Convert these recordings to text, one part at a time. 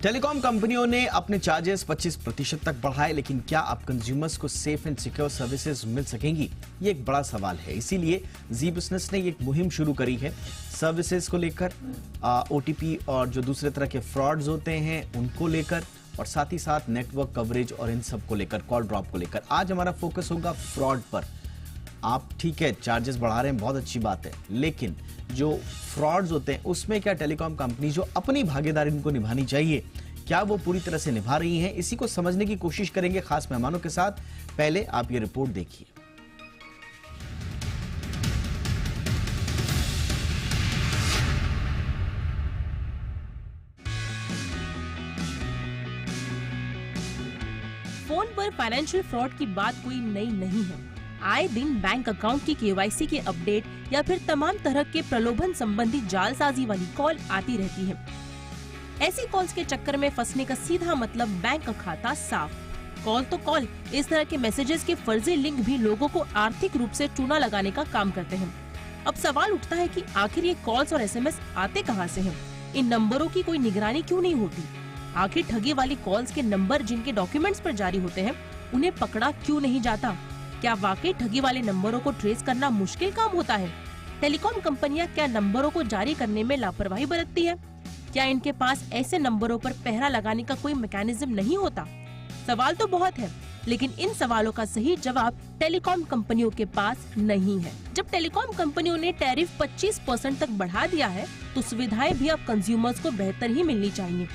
Telecom कंपनियों ने अपने चार्जेस 25% तक बढ़ाए, लेकिन क्या अब कंज्यूमर्स को सेफ एंड सिक्योर सर्विसेज मिल सकेंगी? ये एक बड़ा सवाल है। इसीलिए जी बिजनेस ने एक मुहिम शुरू करी है सर्विसेज को लेकर, ओटीपी और जो दूसरे तरह के फ्रॉड्स होते हैं उनको लेकर, और साथ ही साथ नेटवर्क कवरेज और इन सब को लेकर, कॉल ड्रॉप को लेकर। आज हमारा फोकस होगा फ्रॉड पर। आप ठीक है चार्जेस बढ़ा रहे हैं, बहुत अच्छी बात है, लेकिन जो फ्रॉड्स होते हैं उसमें क्या टेलीकॉम कंपनी जो अपनी भागीदारी उनको निभानी चाहिए, क्या वो पूरी तरह से निभा रही हैं? इसी को समझने की कोशिश करेंगे खास मेहमानों के साथ। पहले आप ये रिपोर्ट देखिए। फोन पर फाइनेंशियल फ्रॉड की बात कोई नई नहीं है। आए दिन बैंक अकाउंट की केवाईसी के अपडेट या फिर तमाम तरह के प्रलोभन संबंधी जालसाजी वाली कॉल आती रहती है। ऐसी कॉल्स के चक्कर में फंसने का सीधा मतलब बैंक का खाता साफ। कॉल तो कॉल, इस तरह के मैसेजेस के फर्जी लिंक भी लोगों को आर्थिक रूप से चूना लगाने का काम करते हैं। अब सवाल उठता है कि आखिर ये कॉल्स और एसएमएस आते कहां से हैं? इन नंबरों की कोई निगरानी क्यों नहीं होती? आखिर ठगी वाली कॉल्स के नंबर जिनके डॉक्यूमेंट्स पर जारी होते हैं, उन्हें पकड़ा क्यों नहीं जाता? क्या वाकई ठगी वाले नंबरों को ट्रेस करना मुश्किल काम होता है? टेलीकॉम कंपनियां क्या नंबरों को जारी करने में लापरवाही बरतती है? क्या इनके पास ऐसे नंबरों पर पहरा लगाने का कोई मैकेनिज्म नहीं होता? सवाल तो बहुत है, लेकिन इन सवालों का सही जवाब टेलीकॉम कंपनियों के पास नहीं है। जब टेलीकॉम कंपनियों ने टैरिफ 25% तक बढ़ा दिया है, तो सुविधाएं भी अब कंज्यूमर्स को बेहतर ही मिलनी चाहिए।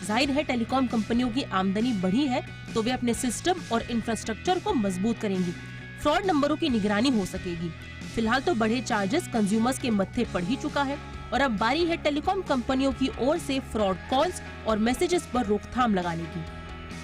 जाहिर है टेलीकॉम कंपनियों की आमदनी बढ़ी है, तो वे अपने सिस्टम और इंफ्रास्ट्रक्चर को मजबूत करेंगी। फ्रॉड नंबरों की निगरानी हो सकेगी। फिलहाल तो बढ़े चार्जेस कंज्यूमर्स के मत्थे पड़ ही चुका है, और अब बारी है टेलीकॉम कंपनियों की ओर से फ्रॉड कॉल्स और मैसेजेस पर रोकथाम लगाने की।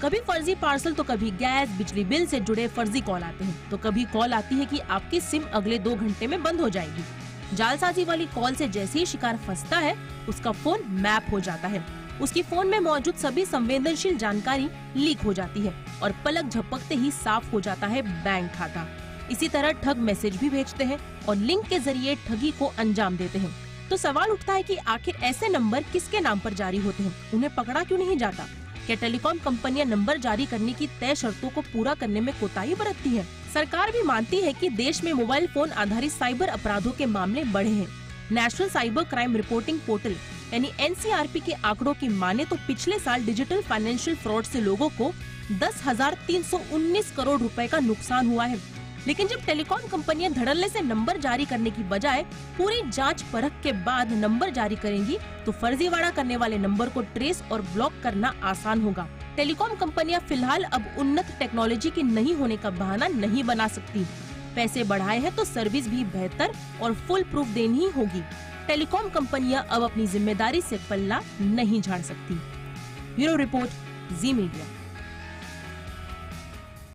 कभी फर्जी पार्सल तो कभी गैस बिजली बिल से जुड़े फर्जी कॉल आते हैं, तो कभी कॉल आती है कि आपकी सिम अगले 2 घंटे में बंद हो जाएगी। जालसाजी वाली कॉल से जैसे ही शिकार फंसता है, उसका फोन मैप हो जाता है। उसकी फोन में मौजूद सभी संवेदनशील जानकारी लीक हो जाती है और पलक झपकते ही साफ हो जाता है बैंक खाता। इसी तरह ठग मैसेज भी भेजते हैं और लिंक के जरिए ठगी को अंजाम देते हैं। तो सवाल उठता है कि आखिर ऐसे नंबर किसके नाम पर जारी होते हैं? उन्हें पकड़ा क्यों नहीं जाता? क्या टेलीकॉम कंपनियां नंबर जारी करने की तय शर्तों को पूरा करने में कोताही बरतती है? सरकार भी मानती है कि देश में मोबाइल फोन आधारित साइबर अपराधों के मामले बढ़े हैं। National cyber crime reporting portal यानी NCRP के आंकड़ों की माने तो पिछले साल डिजिटल फाइनेंशियल फ्रॉड से लोगों को 10,319 करोड़ रुपए का नुकसान हुआ है। लेकिन जब टेलीकॉम कंपनियां धड़ल्ले से नंबर जारी करने की बजाय पूरी जांच परख के बाद नंबर जारी करेंगी, तो फर्जीवाड़ा करने वाले नंबर को ट्रेस और ब्लॉक करना आसान होगा। टेलीकॉम कंपनियां फिलहाल अब उन्नत टेक्नोलॉजी के नहीं होने का बहाना नहीं बना सकती। पैसे बढ़ाए हैं तो सर्विस भी बेहतर और फुल प्रूफ देनी ही होगी। टेलीकॉम कंपनियां अब अपनी जिम्मेदारी से पल्ला नहीं झाड़ सकती। ब्यूरो रिपोर्ट, जी मीडिया।